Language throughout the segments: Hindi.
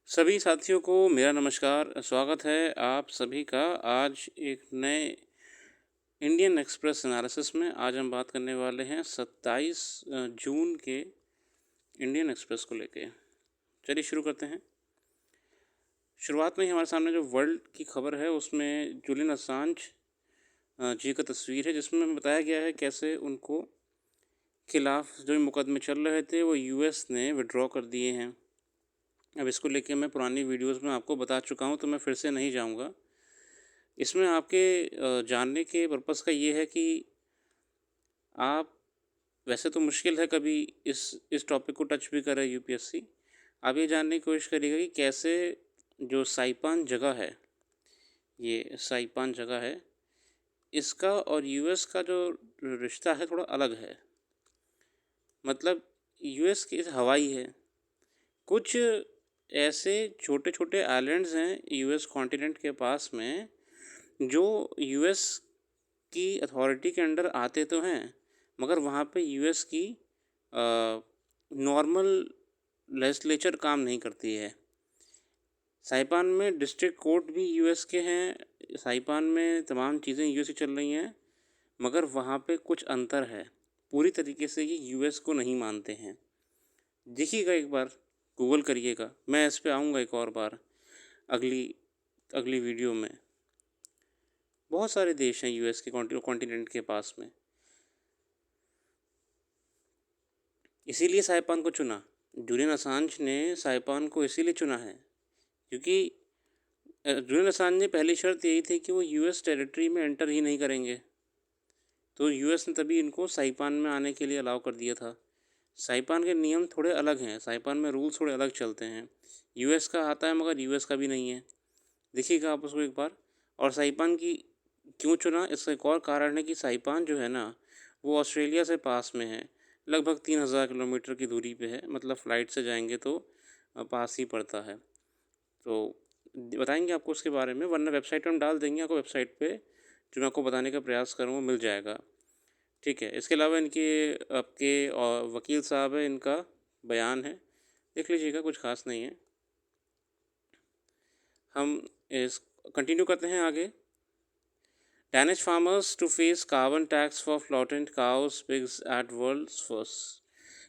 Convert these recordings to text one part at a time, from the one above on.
सभी साथियों को मेरा नमस्कार। स्वागत है आप सभी का आज एक नए इंडियन एक्सप्रेस एनालिसिस में। आज हम बात करने वाले हैं 27 जून के इंडियन एक्सप्रेस को लेके। चलिए शुरू करते हैं। शुरुआत में ही हमारे सामने जो वर्ल्ड की खबर है उसमें जूलियन असांज जी का तस्वीर है, जिसमें बताया गया है कैसे उनको खिलाफ जो मुकदमे चल रहे थे वो यूएस ने विड्रॉ कर दिए हैं। अब इसको लेके मैं पुरानी वीडियोस में आपको बता चुका हूँ, तो मैं फिर से नहीं जाऊँगा। इसमें आपके जानने के पर्पज़ का ये है कि आप, वैसे तो मुश्किल है कभी इस टॉपिक को टच भी करे यूपीएससी। आप ये जानने की कोशिश करिएगा कि कैसे जो साइपान जगह है, ये साइपान जगह है, इसका और यूएस का जो रिश्ता है थोड़ा अलग है। मतलब यूएस की हवाई है, कुछ ऐसे छोटे छोटे आइलैंड्स हैं यूएस कॉन्टिनेंट के पास में जो यूएस की अथॉरिटी के अंडर आते तो हैं, मगर वहाँ पे यूएस की नॉर्मल लेजिस्लेचर काम नहीं करती है। साइपान में डिस्ट्रिक्ट कोर्ट भी यूएस के हैं, साइपान में तमाम चीज़ें यूएस की चल रही हैं, मगर वहाँ पे कुछ अंतर है। पूरी तरीके से ये यूएस को नहीं मानते हैं। देखिएगा, एक बार गूगल करिएगा, मैं इस पे आऊँगा एक और बार अगली अगली वीडियो में। बहुत सारे देश हैं यूएस के कॉन्टिनेंट के पास में, इसीलिए साइपान को चुना। जूलियन असांज ने साइपान को इसीलिए चुना है क्योंकि जूलियन असांज ने पहली शर्त यही थी कि वो यूएस टेरिटरी में एंटर ही नहीं करेंगे, तो यूएस ने तभी इनको साइपान में आने के लिए अलाउ कर दिया था। साइपान के नियम थोड़े अलग हैं, साइपान में रूल्स थोड़े अलग चलते हैं। यूएस का आता है मगर यूएस का भी नहीं है। देखिएगा आप उसको एक बार। और साइपान की क्यों चुना, इसका एक और कारण है कि साइपान जो है ना, वो ऑस्ट्रेलिया से पास में है। लगभग 3000 किलोमीटर की दूरी पे है, मतलब फ़्लाइट से जाएंगे तो पास ही पड़ता है। तो बताएंगे आपको उसके बारे में, वरना वेबसाइट पर हम डाल देंगे, आपको वेबसाइट पे जो मैं आपको बताने का प्रयास करूँ वो मिल जाएगा। ठीक है। इसके अलावा इनके आपके वकील साहब है, इनका बयान है, देख लीजिएगा, कुछ खास नहीं है। हम इस कंटिन्यू करते हैं आगे। Danish farmers to face carbon tax for flattened cows pigs at world's first।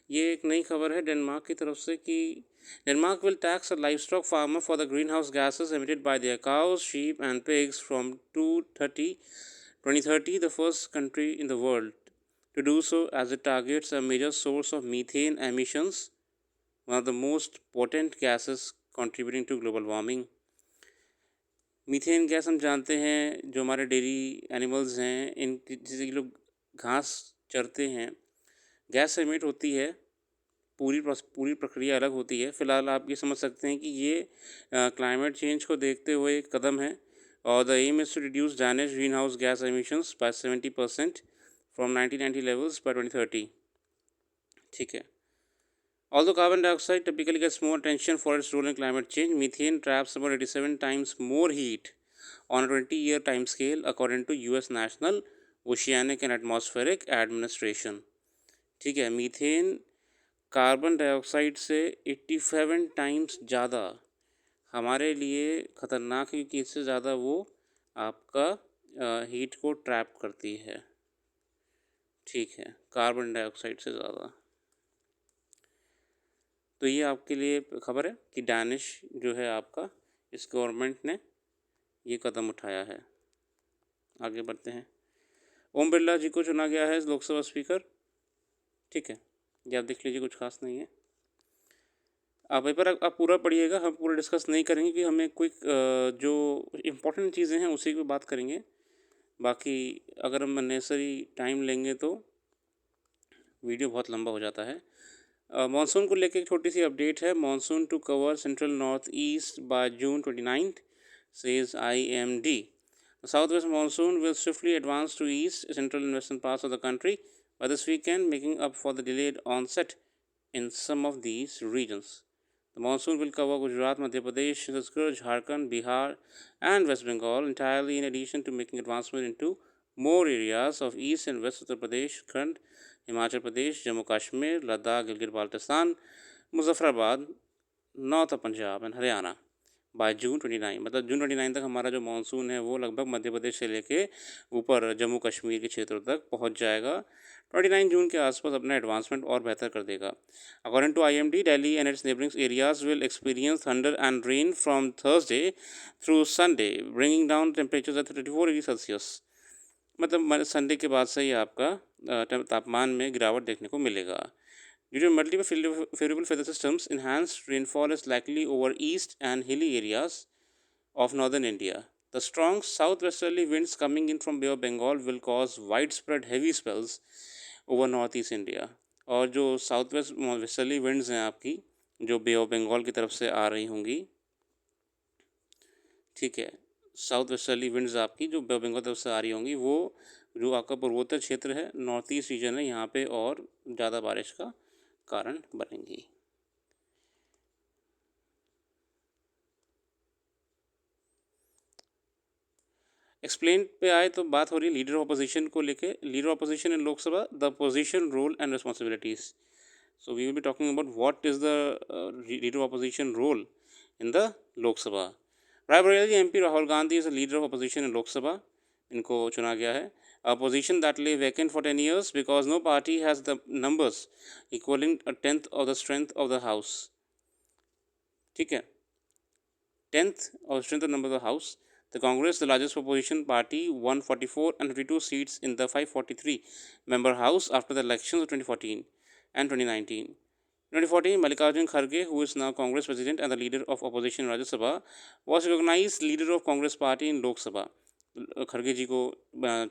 ये एक नई खबर है डेनमार्क की तरफ से कि Denmark will tax a livestock farmer for the greenhouse gases emitted by their cows, sheep and pigs from 2030, the first country in the world to do so, as it targets a major source of methane emissions, one of the most potent gases contributing to global warming। Methane gas हम जानते हैं, जो हमारे डेयरी एनिमल्स हैं, इन जैसे कि लोग घास चरते हैं, गैस एमिट होती है। पूरी प्रक्रिया अलग होती है। फ़िलहाल आप ये समझ सकते हैं कि ये क्लाइमेट चेंज को देखते हुए एक कदम है। और the aim is to reduce Danish greenhouse gas emissions by 70% from 1990 levels by 2030। ठीक है। Although carbon dioxide typically gets more attention for its role in climate change, methane traps about 87 times more heat on a 20-year timescale, according to US National Oceanic and Atmospheric Administration। ठीक है। मीथेन कार्बन डाइऑक्साइड से 87 टाइम्स ज़्यादा हमारे लिए ख़तरनाक है, क्योंकि इससे ज़्यादा वो आपका हीट को ट्रैप करती है। ठीक है, कार्बन डाइऑक्साइड से ज़्यादा। तो ये आपके लिए खबर है कि डैनिश जो है आपका, इस गवर्नमेंट ने ये कदम उठाया है। आगे बढ़ते हैं। ओम बिरला जी को चुना गया है लोकसभा स्पीकर। ठीक है, ये आप देख लीजिए, कुछ खास नहीं है। आप पेपर आप पूरा पढ़िएगा, हम पूरा डिस्कस नहीं करेंगे कि हमें कोई जो इम्पोर्टेंट चीज़ें हैं उसी की बात करेंगे। बाकी अगर हम अननेसेसरी टाइम लेंगे तो वीडियो बहुत लंबा हो जाता है। मानसून को लेकर एक छोटी सी अपडेट है। Monsoon to cover central north east by June 29, says IMD। The southwest monsoon will swiftly advance to east, central and western parts of the country by this weekend, making up for the delayed onset in some of these regions. The monsoon will cover Gujarat, Madhya Pradesh, Chhattisgarh, Jharkhand, Bihar, and West Bengal entirely, in addition to making advancement into more areas of East and West Uttar Pradesh, Uttarakhand, Himachal Pradesh, Jammu Kashmir, Ladakh, Gilgit Baltistan, Muzaffarabad, north of Punjab and Haryana bye June 29, मतलब जून 29 तक हमारा जो मानसून है वो लगभग मध्य प्रदेश से लेके ऊपर जम्मू कश्मीर के क्षेत्रों तक पहुंच जाएगा। 29 जून के आसपास अपना एडवांसमेंट और बेहतर कर देगा। According to IMD, Delhi and its neighbouring areas will experience thunder and rain from Thursday through Sunday, bringing down temperatures at 34 degree Celsius. मतलब संडे के बाद से ही आपका तापमान में गिरावट देखने को मिलेगा। Due to multiple favorable weather systems, enhanced rainfall is likely over east and hilly areas of northern India. The strong southwesterly winds coming in from Bay of Bengal will cause widespread heavy spells over northeast India. और जो साउथ वेस्टर्ली विंड्स हैं आपकी, जो बे ऑफ बंगाल की तरफ से आ रही होंगी, ठीक है, साउथ वेस्टर्ली विंड्स आपकी जो बे ऑफ बंगाल तरफ से आ रही होंगी, वो जो आपका पूर्वोत्तर क्षेत्र है, नॉर्थ ईस्ट रीजन है, यहाँ पे और ज़्यादा बारिश का कारण बनेंगी। एक्सप्लेन पे आए तो बात हो रही है लीडर ऑफ अपोजिशन को लेके। Leader of opposition in Lok Sabha, the opposition role and responsibilities. So we will be talking about what is the leader of opposition role in the Lok Sabha. Raebareli MP Rahul Gandhi is the leader of opposition in Lok Sabha. इनको चुना गया है। Opposition that lay vacant for 10 years because no party has the numbers equalling a tenth of the strength of the house। ठीक है, 10th of strength of number of the house। The Congress, the largest opposition party, won 44 and 52 seats in the 543 member house after the elections of 2014 and 2019। 2014, Mallikarjun Kharge, who is now Congress president and the leader of opposition in Rajya Sabha, was recognized leader of Congress party in Lok Sabha। खड़गे जी को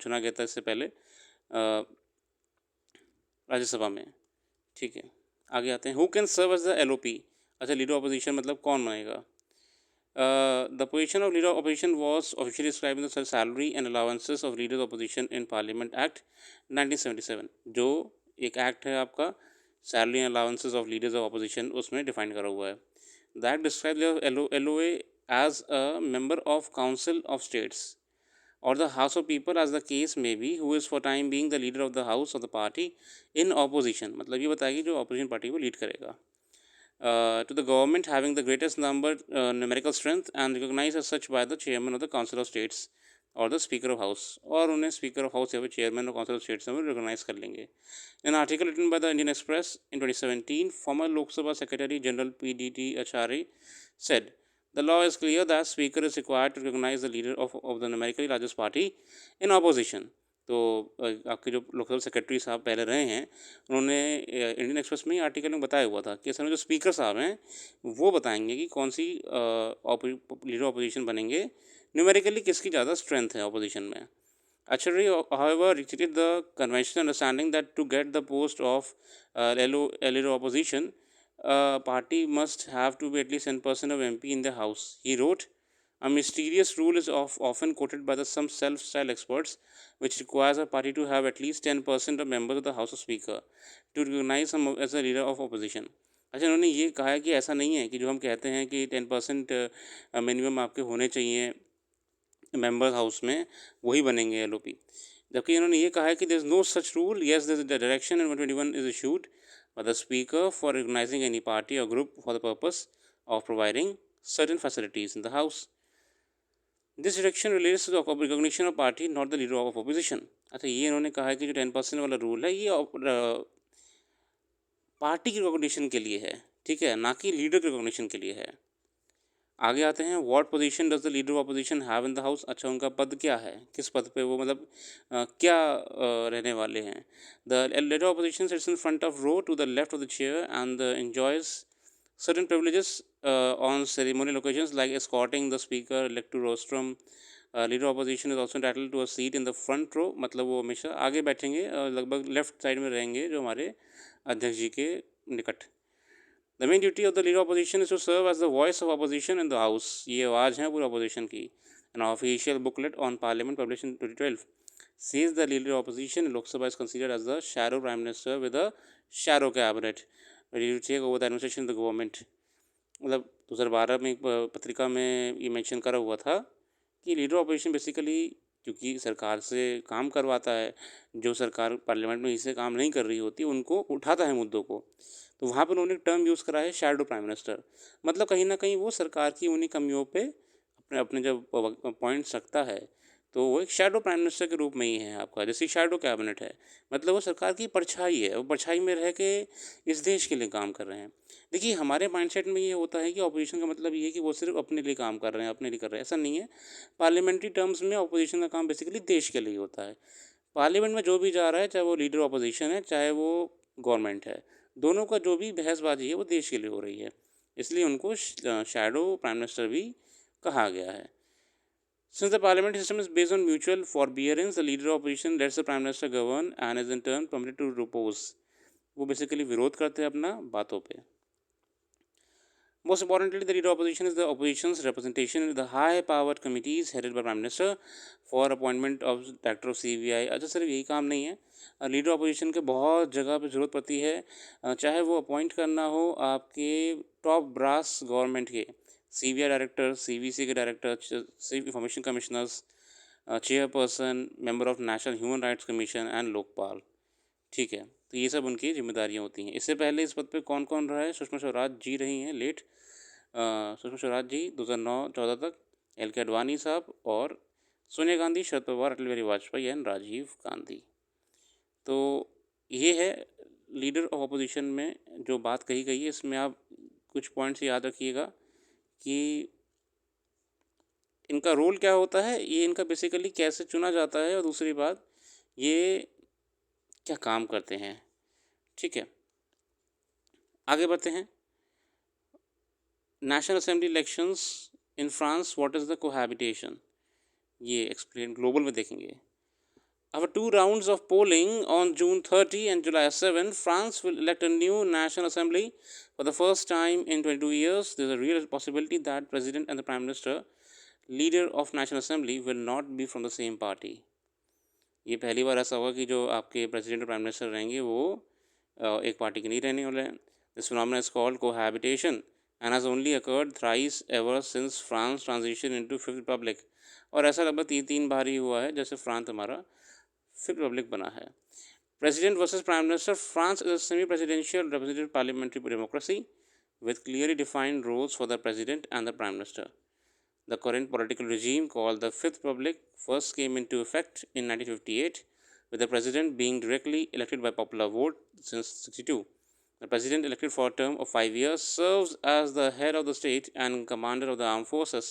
चुना गया था इससे पहले राज्यसभा में। ठीक है, आगे आते हैं। Who can serve as the LOP। अच्छा, लीडर ऑपोजिशन मतलब कौन बनेगा। The position of leader of opposition was officially described in the salary and allowances of leaders of opposition in Parliament Act 1977। जो एक एक्ट है आपका salary and allowances of leaders of opposition, उसमें डिफाइन करा हुआ है। The act describe LOA as a member of council of states or the House of People as the case may be, who is for time being the leader of the house of the party in opposition। मतलब ये बताएगी जो ऑपोजिशन पार्टी को लीड करेगा। To the government having the greatest number numerical strength and recognized as such by the chairman of the council of states और द स्पीकर ऑफ हाउस, और उन्हें स्पीकर ऑफ हाउस या फिर chairman of council of states में रिकॉग्नाइज कर लेंगे। In article written by the Indian Express in 2017, former Lok Sabha secretary general PDT Acharya said the law is clear that speaker is required to recognize the leader of the numerically largest party in opposition। तो आपके जो लोकसभा सेक्रेटरी साहब पहले रहे हैं, उन्होंने इंडियन एक्सप्रेस में आर्टिकल में बताया हुआ था कि असल में जो स्पीकर साहब हैं वो बताएंगे कि कौन सी लीडर ऑपोजिशन बनेंगे, न्यूमेरिकली किसकी ज़्यादा स्ट्रेंथ है ऑपोजिशन में। Acharya, however, rejected the conventional understanding that to get the post of leader opposition, party must have to be at least 10% of MP in the House. He wrote, a mysterious rule is often quoted by some self-styled experts, which requires a party to have at least 10% of members of the House of Speaker to recognize him as a leader of opposition। अच्छा, उन्होंने ये कहा है कि ऐसा नहीं है कि जो हम कहते हैं कि 10% मिनिमम आपके होने चाहिए मेंबर्स हाउस में, वही बनेंगे LOP। जबकि इन्होंने ये कहा है कि there is no such rule. Yes, there is the direction in 121 is issued by the speaker for recognising any party और group for the purpose of providing certain facilities in the house. This direction relates to the recognition of party, not the leader of opposition. अच्छा, ये इन्होंने कहा है कि जो 10% वाला रूल है ये पार्टी की रिकॉग्निशन के लिए है, ठीक है, ना कि लीडर की रिकॉग्निशन के लिए है। आगे आते हैं। What position does the leader of opposition have in the house. अच्छा, उनका पद क्या है, किस पद पे वो मतलब क्या रहने वाले हैं। The leader of opposition sits in front of row to the left of the chair and enjoys certain privileges on ceremonial occasions like escorting the speaker elect to rostrum। Leader opposition is also entitled to a seat in the front row, मतलब वो हमेशा आगे बैठेंगे, लगभग लेफ्ट साइड में रहेंगे जो हमारे अध्यक्ष जी के निकट। The main duty of the leader of opposition is to serve as the voice of opposition in the house। ये आवाज़ है पूरी opposition की। An official booklet on parliament published in 2012 says the leader of opposition in Lok Sabha is considered as the shadow prime minister with a shadow cabinet ready to take over the administration of the government। मतलब 2012 में एक पत्रिका में ये मेंशन करा हुआ था कि लीडर ऑफ अपोजिशन बेसिकली क्योंकि सरकार से काम करवाता है, जो सरकार पार्लियामेंट में इससे काम नहीं कर रही होती उनको उठाता है मुद्दों को। तो वहाँ पर उन्होंने एक टर्म यूज़ करा है शैडो प्राइम मिनिस्टर, मतलब कहीं न कहीं वो सरकार की उन्हीं कमियों पे अपने अपने जब पॉइंट्स रखता है, तो वो एक शैडो प्राइम मिनिस्टर के रूप में ही है आपका, जैसे शैडो कैबिनेट है। मतलब वो सरकार की परछाई है, वो परछाई में रह के इस देश के लिए काम कर रहे हैं। देखिए हमारे माइंडसेट में ये होता है कि ऑपोजिशन का मतलब ये है कि वो सिर्फ़ अपने लिए काम कर रहे हैं, अपने लिए कर रहे हैं, ऐसा नहीं है। पार्लियामेंट्री टर्म्स में ऑपोजिशन का काम बेसिकली देश के लिए होता है। पार्लियामेंट में जो भी जा रहा है, चाहे वो लीडर ऑपोजिशन है, चाहे वो गवर्नमेंट है, दोनों का जो भी बहसबाजी है वो देश के लिए हो रही है। इसलिए उनको शैडो प्राइम मिनिस्टर भी कहा गया है। Since the parliamentary system is based on mutual forbearance, the leader of opposition lets the prime minister govern and is in turn permitted to oppose. वो बेसिकली विरोध करते हैं अपना बातों पे। Most importantly, the leader of opposition is the opposition's representation in the high-powered committees headed by Prime Minister for appointment of director of CBI। अच्छा सिर्फ यही काम नहीं है, लीडर ऑपोजिशन के बहुत जगह पे ज़रूरत पड़ती है, चाहे वो अपॉइंट करना हो आपके टॉप ब्रास गवर्नमेंट के CBI डायरेक्टर, CVC के director, chief information commissioners, chairperson, member of national human rights commission and Lokpal. ठीक है, तो ये सब उनकी जिम्मेदारियाँ होती हैं। इससे पहले इस पद पे कौन कौन रहा है? सुषमा स्वराज जी रही हैं लेट, सुषमा स्वराज जी 2009-14 तक, LK आडवाणी साहब और सोनिया गांधी, शरद पवार, अटल बिहारी वाजपेयी एंड राजीव गांधी। तो ये है लीडर ऑफ अपोजिशन में जो बात कही गई है, इसमें आप कुछ पॉइंट्स याद रखिएगा कि इनका रोल क्या होता है, ये इनका बेसिकली कैसे चुना जाता है, और दूसरी बात ये क्या काम करते हैं। ठीक है, आगे बढ़ते हैं। National assembly elections in France, what is the cohabitation, ये एक्सप्लेन ग्लोबल में देखेंगे। After 2 rounds of polling on June 30 and July 7, France will elect a new National Assembly for the first time in 22 years. There is a real possibility that President and the Prime Minister, leader of National Assembly, will not be from the same party. ये पहली बार ऐसा होगा कि जो आपके प्रेसिडेंट और प्राइम मिनिस्टर रहेंगे वो एक पार्टी के नहीं रहने वाले हैं। This phenomenon is called cohabitation and has only occurred thrice ever since France transition into Fifth Republic। और ऐसा लगभग तीन बार ही हुआ है जैसे फ्रांस हमारा फिफ्थ रिपब्लिक बना है। President versus Prime Minister, France is a semi-presidential representative parliamentary democracy with clearly defined roles for the President and the Prime Minister. The current political regime, called the Fifth Republic, first came into effect in 1958, with the President being directly elected by popular vote since 1962. The President, elected for a term of 5 years, serves as the head of the state and commander of the armed forces.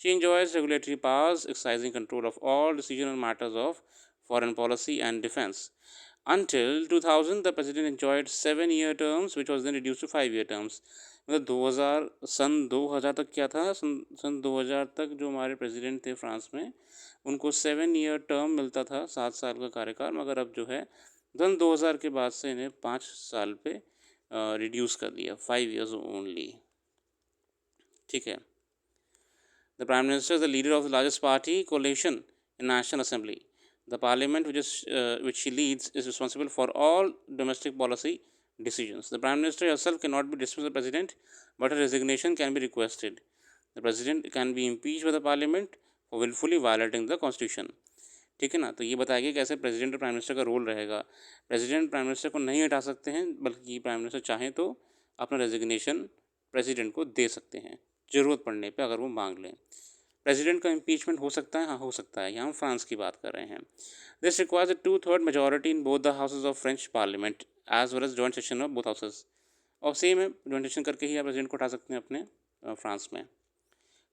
She enjoys regulatory powers, exercising control of all decisions on matters of foreign policy and defense. Until 2000, the president enjoyed 7-year terms, which was then reduced to 5-year terms. मतलब 2000 तक क्या था, सन 2000 तक जो हमारे प्रेसिडेंट थे फ्रांस में, उनको 7-year टर्म मिलता था, 7 साल का कार्यकाल, मगर अब जो है सन 2000 के बाद से इन्हें 5 साल पे रिड्यूस कर दिया, 5 years ओनली। ठीक है। The Prime Minister is the leader of the largest party coalition in National Assembly. The parliament which she leads is responsible for all domestic policy decisions. The Prime Minister herself cannot be dismissed by the President, but her resignation can be requested. The President can be impeached by the Parliament for willfully violating the Constitution. ठीक है ना, तो ये बताया गया कैसे प्रेसिडेंट और प्राइम मिनिस्टर का रोल रहेगा। प्रेसिडेंट प्राइम मिनिस्टर को नहीं हटा सकते हैं, बल्कि प्राइम मिनिस्टर चाहें तो अपना रेजिग्नेशन प्रेसिडेंट को दे सकते हैं ज़रूरत पड़ने पे, अगर वो मांग लें। प्रेसिडेंट का इम्पीचमेंट हो सकता है, हाँ हो सकता है, यहाँ हम फ्रांस की बात कर रहे हैं। This requires a 2/3 majority in both the houses of French parliament as well as joint session of both houses। और सेम है, joint session करके ही आप प्रेसिडेंट को उठा सकते हैं अपने फ्रांस में।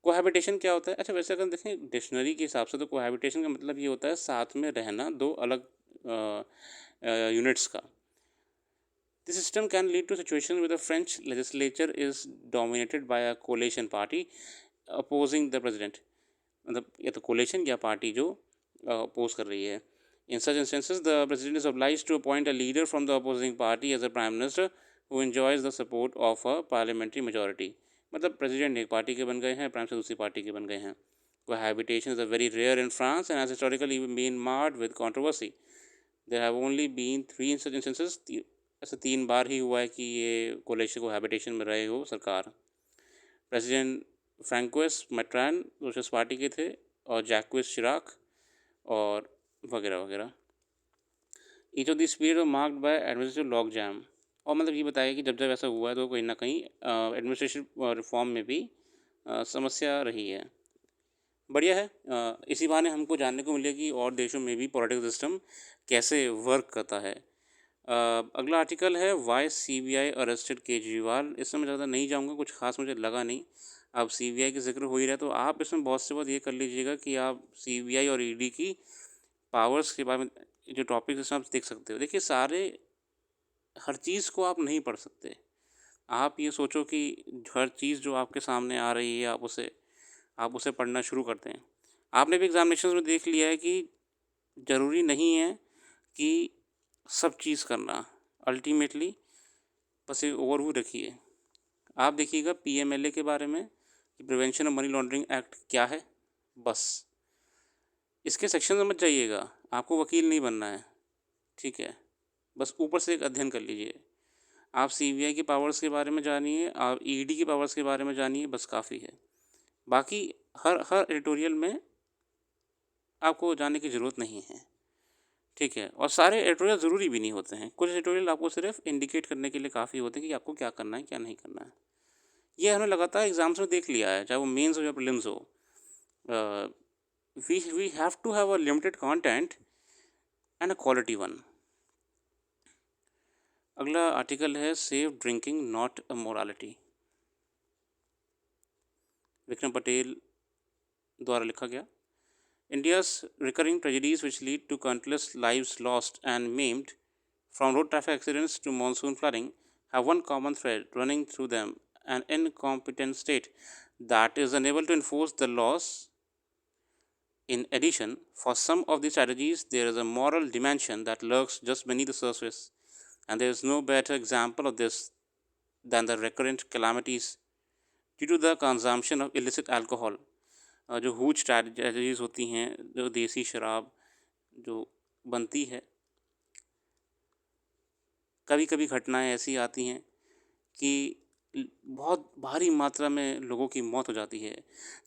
कोहैबिटेशन क्या होता है? अच्छा, वैसे अगर देखें डिक्शनरी के हिसाब से तो कोहैबिटेशन का मतलब ये होता है साथ में रहना दो अलग यूनिट्स का। This system can lead to situations where the French legislature is dominated by a coalition party opposing the president। मतलब या तो coalition या party जो oppose कर रही है। In such instances, the president is obliged to appoint a leader from the opposing party as a prime minister who enjoys the support of a parliamentary majority। मतलब प्रेसिडेंट एक पार्टी के बन गए हैं, प्राइम मिनिस्टर दूसरी पार्टी के बन गए हैं। Cohabitation is a very rare in France and has historically been marred with controversy। There have only been 3 such instances। ऐसे 3 बार ही हुआ है कि ये कोलेशन कोहैबिटेशन में रहे हो सरकार। प्रेसिडेंट फ्रैंकोइस मैट्रान सोशलिस्ट पार्टी के थे और जैक्विस शिराक और वगैरह वगैरह। Each of this period marked by administrative log jam. और मतलब ये बताया कि जब जब ऐसा हुआ है तो कहीं ना कहीं एडमिनिस्ट्रेशन रिफॉर्म में भी समस्या रही है। बढ़िया है। इसी बहाने हमको जानने को मिले कि और देशों में भी पॉलिटिकल सिस्टम कैसे वर्क करता है। अगला आर्टिकल है वाई सीबीआई अरेस्टेड केजरीवाल। इसमें मैं ज़्यादा नहीं जाऊँगा, कुछ खास मुझे लगा नहीं। अब सीबीआई का जिक्र हो ही रहा है तो आप इसमें बहुत से बात ये कर लीजिएगा कि आप सीबीआई और ईडी की पावर्स के बारे में जो टॉपिक इसमें आप देख सकते हो। देखिए, सारे हर चीज़ को आप नहीं पढ़ सकते। आप ये सोचो कि हर चीज़ जो आपके सामने आ रही है आप उसे पढ़ना शुरू करते हैं। आपने भी एग्जामिनेशन में देख लिया है कि ज़रूरी नहीं है कि सब चीज़ करना। अल्टीमेटली बस एक ओवरव्यू रखिए। आप देखिएगा पीएमएलए के बारे में कि prevention of money laundering act क्या है, बस इसके सेक्शन समझ जाइएगा। आपको वकील नहीं बनना है, ठीक है, बस ऊपर से एक अध्ययन कर लीजिए। आप सीबीआई की पावर्स के बारे में जानिए, आप ईडी की पावर्स के बारे में जानिए, बस काफ़ी है। बाकी हर हर एडिटोरियल में आपको जाने की ज़रूरत नहीं है, ठीक है। और सारे एडिटोरियल ज़रूरी भी नहीं होते हैं। कुछ एडिटोरियल आपको सिर्फ इंडिकेट करने के लिए काफ़ी होते हैं कि आपको क्या करना है क्या नहीं करना है। ये हमने लगातार एग्जाम्स में देख लिया है, चाहे वो मेंस हो या प्रीलिम्स हो। We have to have a limited content and a quality one. अगला आर्टिकल है safe drinking not a morality. Vikram Patel द्वारा लिखा गया। India's recurring tragedies, which lead to countless lives lost and maimed, from road traffic accidents to monsoon flooding, have one common thread running through them: an incompetent state that is unable to enforce the laws. In addition, for some of these tragedies, there is a moral dimension that lurks just beneath the surface, and there is no better example of this than the recurrent calamities due to the consumption of illicit alcohol. जो हूज ट्रेजेडीज़ होती हैं, जो देसी शराब जो बनती है, कभी कभी घटनाएं ऐसी आती हैं कि बहुत भारी मात्रा में लोगों की मौत हो जाती है।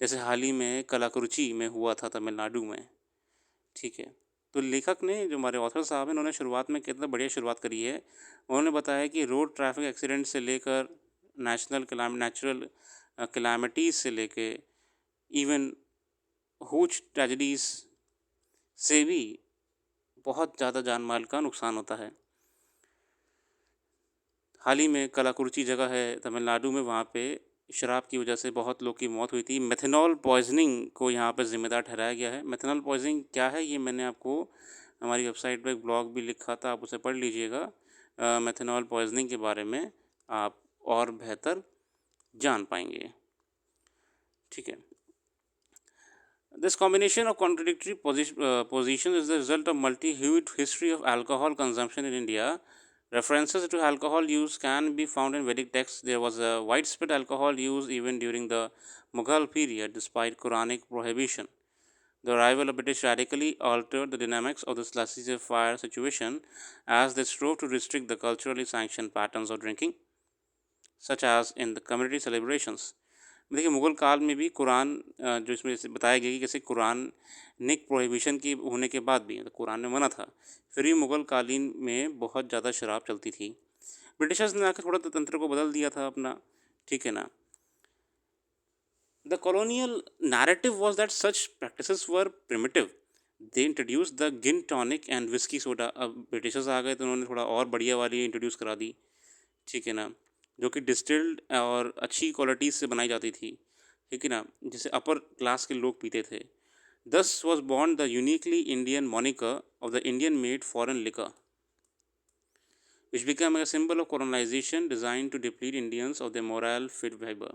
जैसे हाल ही में कलाकुरुचि में हुआ था तमिलनाडु में, ठीक है। तो लेखक ने, जो हमारे ऑथर साहब हैं, उन्होंने शुरुआत में कितना बढ़िया शुरुआत करी है। उन्होंने बताया कि रोड ट्रैफिक एक्सीडेंट से लेकर नेचुरल क्लामिटीज़ से लेके इवन हुज ट्रेजेडीज़ से भी बहुत ज़्यादा जान माल का नुकसान होता है। हाल ही में कलाकुरुचि जगह है तमिलनाडु में, वहाँ पे शराब की वजह से बहुत लोग की मौत हुई थी। मेथनॉल पॉइजनिंग को यहाँ पर ज़िम्मेदार ठहराया गया है। मेथनॉल पॉइजनिंग क्या है, ये मैंने आपको हमारी वेबसाइट पर एक ब्लॉग भी लिखा था, आप उसे पढ़ लीजिएगा। मेथनॉल पॉइजनिंग के बारे में आप और बेहतर जान पाएंगे, ठीक है। This combination of contradictory positions is the result of multi-hued history of alcohol consumption in India. References to alcohol use can be found in Vedic texts. There was a widespread alcohol use even during the Mughal period, despite Quranic prohibition. The arrival of British radically altered the dynamics of this laissez-faire situation as they strove to restrict the culturally sanctioned patterns of drinking, such as in the community celebrations. देखिए, मुग़ल काल में भी कुरान, जो इसमें बताया गया कि कैसे कुरानिक प्रोहिबिशन की होने के बाद भी, कुरान ने मना था, फिर भी मुग़ल कालीन में बहुत ज़्यादा शराब चलती थी। ब्रिटिशर्स ने आकर थोड़ा तंत्र को बदल दिया था अपना, ठीक है ना। The colonial narrative was that such practices were primitive. They introduce the गिन टॉनिक एंड विस्की सोडा। अब ब्रिटिशर्स आ गए तो उन्होंने थोड़ा और बढ़िया वाली इंट्रोड्यूस करा दी, ठीक है ना, जो कि डिस्टिल्ड और अच्छी क्वालिटीज़ से बनाई जाती थी, ठीक है ना, जिसे अपर क्लास के लोग पीते थे। दस was born the uniquely Indian moniker of the Indian made foreign liquor, which became a symbol of colonization designed to deplete Indians of their moral fiber.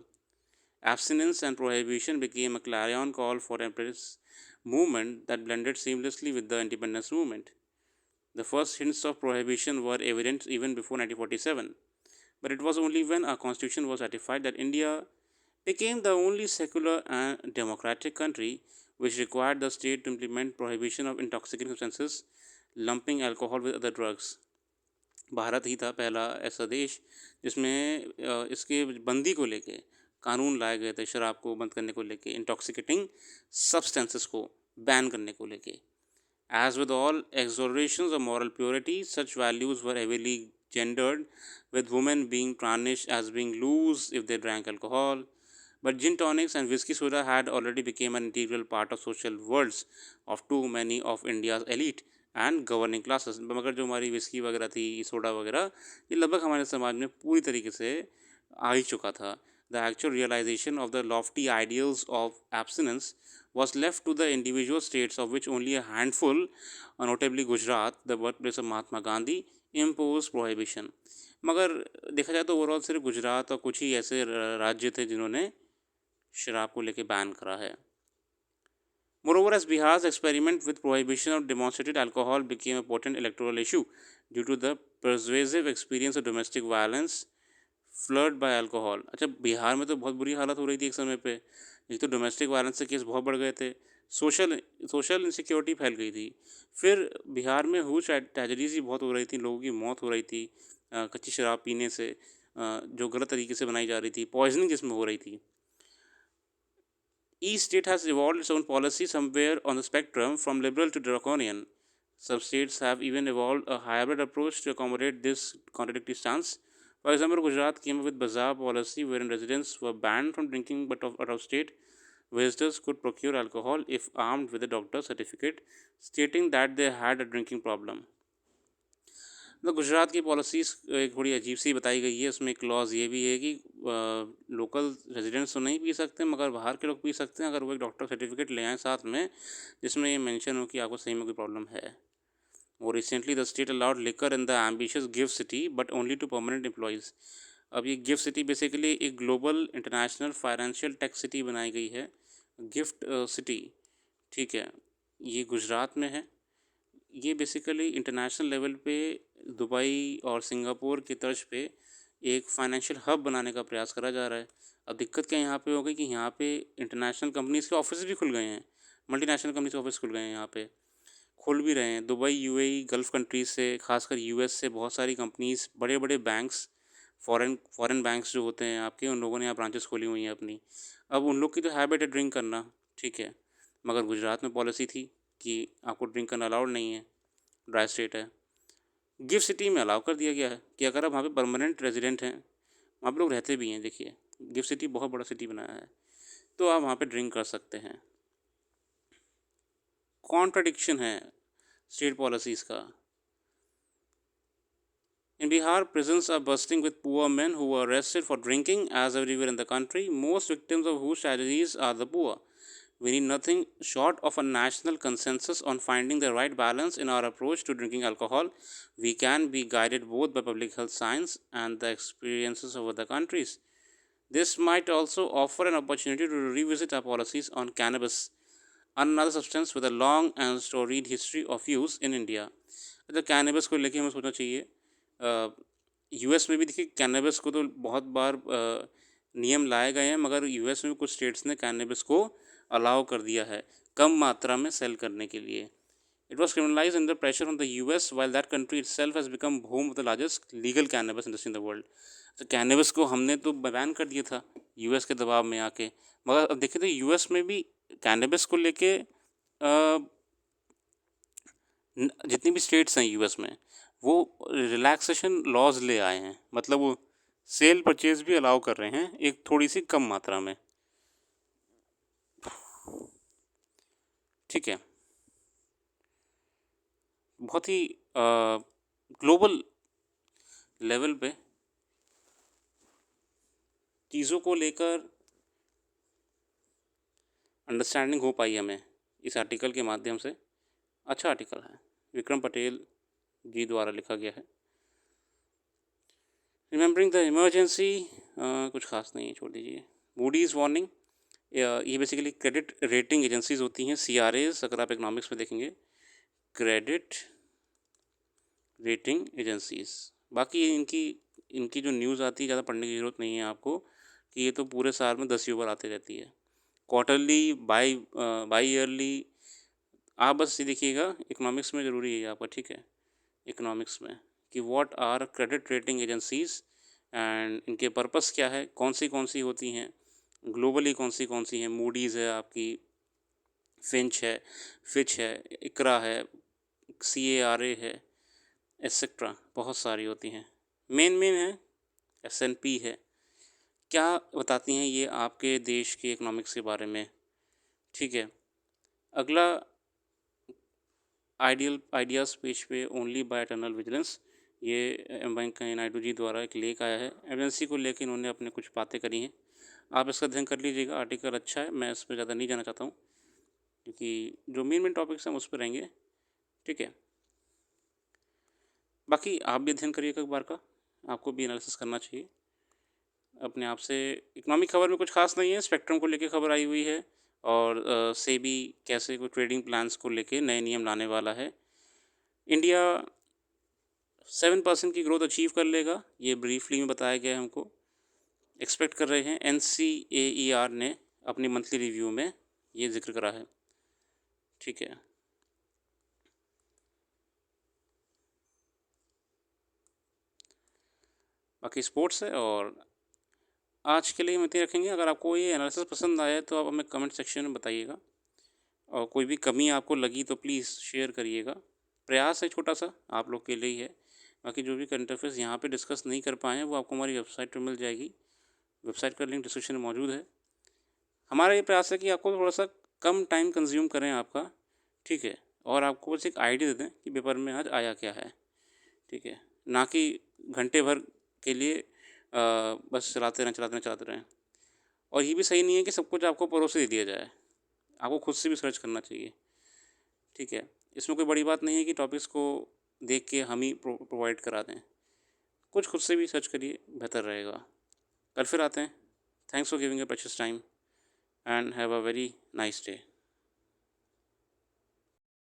Abstinence and prohibition became a clarion call for a movement that blended seamlessly with the independence movement. The first hints of prohibition were evident even before 1947. But it was only when our constitution was ratified that India became the only secular and democratic country which required the state to implement prohibition of intoxicating substances, lumping alcohol with other drugs. Bharat ही था पहला ऐसा देश जिसमें इसके बंदी को लेके कानून लाए गए थे, शराब को बंद करने को लेके, इंटॉक्सिकेटिंग सब्सटेंसेस को बैन करने को लेके। As with all exaggerations of moral purity, such values were heavily gendered, with women being tarnished as being loose if they drank alcohol. But gin tonics and whiskey soda had already become an integral part of social worlds of too many of India's elite and governing classes. मगर जो हमारी विस्की वगैरह थी, सोडा वगैरह, ये लगभग हमारे समाज में पूरी तरीके से आ ही चुका था. The actual realization of the lofty ideals of abstinence was left to the individual states, of which only a handful, notably Gujarat, the birthplace of Mahatma Gandhi, imposed prohibition. मगर देखा जाए तो ओवरऑल सिर्फ गुजरात और कुछ ही ऐसे राज्य थे जिन्होंने शराब को लेके बैन करा है. Moreover, as Bihar's experiment with prohibition of demonstrated alcohol became a potent electoral issue due to the pervasive experience of domestic violence flirt by alcohol. अच्छा, बिहार में तो बहुत बुरी हालत हो रही थी एक समय पे. एक तो डोमेस्टिक वायलेंस से केस बहुत बढ़ गए थे, सोशल सोशल इनसिक्योरिटी फैल गई थी. फिर बिहार में हुई ट्रेजेडीज भी बहुत हो रही थी, लोगों की मौत हो रही थी कच्ची शराब पीने से, जो गलत तरीके से बनाई जा रही थी, पॉइजनिंग जिसमें हो रही थी. Each state has evolved its own policy somewhere on the spectrum from liberal to draconian. Some states have even evolved a hybrid approach to accommodate this contradictory stance. For example, Gujarat came up with bazaar policy wherein residents were banned from drinking, but out of state visitors could procure alcohol if armed with a doctor's certificate stating that they had a drinking problem. तो गुजरात की पॉलिसीज़ एक थोड़ी अजीब सी बताई गई है. उसमें एक क्लॉज ये भी है कि लोकल रेजिडेंट्स तो नहीं पी सकते, मगर बाहर के लोग पी सकते हैं अगर वो एक डॉक्टर सर्टिफिकेट ले आएँ साथ में, जिसमें ये मेंशन हो कि आपको सही में कोई प्रॉब्लम है. और recently the state allowed liquor in the ambitious gift city but only to permanent employees. अब ये गिफ्ट सिटी बेसिकली एक global international financial tech city बनाई गई है, गिफ्ट सिटी. ठीक है, ये गुजरात में है. ये बेसिकली इंटरनेशनल लेवल पे दुबई और सिंगापुर की तर्ज पे एक फाइनेंशियल हब बनाने का प्रयास करा जा रहा है. अब दिक्कत क्या यहाँ पे हो गई कि यहाँ पे इंटरनेशनल कंपनीज़ के ऑफिस भी खुल गए हैं, मल्टीनेशनल कंपनीज के ऑफिस खुल गए हैं, यहाँ पे खुल भी रहे हैं. दुबई, यूएई, गल्फ़ कंट्रीज़ से, खासकर यूएस से बहुत सारी कंपनीज़, बड़े बड़े बैंक्स, फॉरेन बैंक्स जो होते हैं आपके, उन लोगों ने यहाँ ब्रांचेस खोली हुई हैं अपनी. अब उन लोग की तो हैबिट है ड्रिंक करना, ठीक है, मगर गुजरात में पॉलिसी थी कि आपको ड्रिंक करना अलाउड नहीं है, ड्राई स्टेट है. गिफ्ट सिटी में अलाउ कर दिया गया है कि अगर आप वहाँ पे परमानेंट रेजिडेंट हैं, वहाँ पे लोग रहते भी हैं. देखिए, गिफ्ट सिटी बहुत बड़ा सिटी बनाया है, तो आप वहाँ पे ड्रिंक कर सकते हैं. कॉन्ट्रडिक्शन है स्टेट पॉलिसीज़ का. In Bihar, prisons are bursting with poor men who were arrested for drinking, as everywhere in the country, most victims of whose tragedies are the poor. We need nothing short of a national consensus on finding the right balance in our approach to drinking alcohol. We can be guided both by public health science and the experiences of other countries. This might also offer an opportunity to revisit our policies on cannabis, another substance with a long and storied history of use in India. तो कैनबिस को लेके हमें सोचना चाहिए. यूएस में भी देखिए कैनबिस को तो बहुत बार नियम लाए गए हैं, मगर यूएस में कुछ स्टेट्स ने कैनबिस को अलाउ कर दिया है कम मात्रा में सेल करने के लिए. It was criminalise in the pressure on the US while that country itself has become home of the largest legal cannabis industry in the world. तो कैनबिस को हमने तो बैन कर दिया था यूएस के दबाव में आके, मगर अब देखें तो यूएस में भी कैनबिस को लेके जितनी भी स्टेट्स हैं यूएस में, वो रिलैक्सेशन लॉज ले आए हैं. मतलब वो सेल परचेज भी अलाउ कर रहे हैं एक थोड़ी सी कम मात्रा में. ठीक है, बहुत ही ग्लोबल लेवल पे चीज़ों को लेकर अंडरस्टैंडिंग हो पाई हमें इस आर्टिकल के माध्यम से. अच्छा आर्टिकल है, विक्रम पटेल जी द्वारा लिखा गया है. रिमेंबरिंग द इमरजेंसी कुछ खास नहीं है, छोड़ दीजिए. मूडीज़ वार्निंग, ये बेसिकली क्रेडिट रेटिंग एजेंसीज होती हैं, CRAs, अगर आप इकोनॉमिक्स में देखेंगे, क्रेडिट रेटिंग एजेंसीज. बाकी इनकी जो न्यूज़ आती है ज़्यादा पढ़ने की ज़रूरत नहीं है आपको, कि ये तो पूरे साल में 10 बार आती रहती है. क्वार्टरली, बाई ईयरली, आप बस ये देखिएगा, इकोनॉमिक्स में ज़रूरी है आपका, ठीक है, इकोनॉमिक्स में, कि what are credit rating agencies and इनके पर्पस क्या है, कौन सी होती हैं, ग्लोबली कौन सी हैं. मूडीज़ है आपकी, फिच है, इकरा है, CARA है, एटसेट्रा बहुत सारी होती हैं। मेन है, S&P है। क्या बताती हैं ये आपके देश के इकोनॉमिक्स के बारे में, ठीक है। अगला आइडियाज़ पेज पे ओनली बाय इटर्नल विजिलेंस, ये एम वेंकैया नायडू जी द्वारा एक लेख आया है। एमरजेंसी को लेकर इन्होंने अपने कुछ बातें करी हैं, आप इसका अध्ययन कर लीजिएगा। आर्टिकल अच्छा है, मैं इस पर ज़्यादा नहीं जाना चाहता हूँ क्योंकि जो मेन टॉपिक्स हैं उस पर रहेंगे, ठीक है। बाकी आप भी अध्ययन करिएगा एक बार का, आपको भी एनालिसिस करना चाहिए अपने आप से। इकोनॉमिक खबर में कुछ खास नहीं है, स्पेक्ट्रम को लेके खबर आई हुई है और सेबी कैसे कोई ट्रेडिंग प्लान्स को लेके नए नियम लाने वाला है। इंडिया 7% की ग्रोथ अचीव कर लेगा, ये ब्रीफली में बताया गया है हमको। एक्सपेक्ट कर रहे हैं, NCAER ने अपनी मंथली रिव्यू में ये जिक्र करा है, ठीक है। बाकी स्पोर्ट्स है और आज के लिए हम इतने रखेंगे। अगर आपको ये एनालिसिस पसंद आया तो आप हमें कमेंट सेक्शन में बताइएगा और कोई भी कमी आपको लगी तो प्लीज़ शेयर करिएगा। प्रयास है छोटा सा, आप लोग के लिए ही है। बाकी जो भी करंट अफेयर्स यहाँ पे डिस्कस नहीं कर पाए हैं वो आपको हमारी वेबसाइट पर मिल जाएगी। वेबसाइट का लिंक डिस्क्रिप्शन में मौजूद है। हमारा ये प्रयास है कि आपको थोड़ा सा कम टाइम कंज्यूम करें आपका, ठीक है, और आपको बस एक आइडिया दे दें कि पेपर में आज आया क्या है, ठीक है, ना कि घंटे भर के लिए बस चलाते रहें। और ये भी सही नहीं है कि सब कुछ आपको परोसे दे दिया जाए, आपको खुद से भी सर्च करना चाहिए, ठीक है। इसमें कोई बड़ी बात नहीं है कि टॉपिक्स को देख के हम ही प्रोवाइड करा दें, कुछ खुद से भी सर्च करिए, बेहतर रहेगा। कल फिर आते हैं। Thanks for giving a precious time and have a very nice day.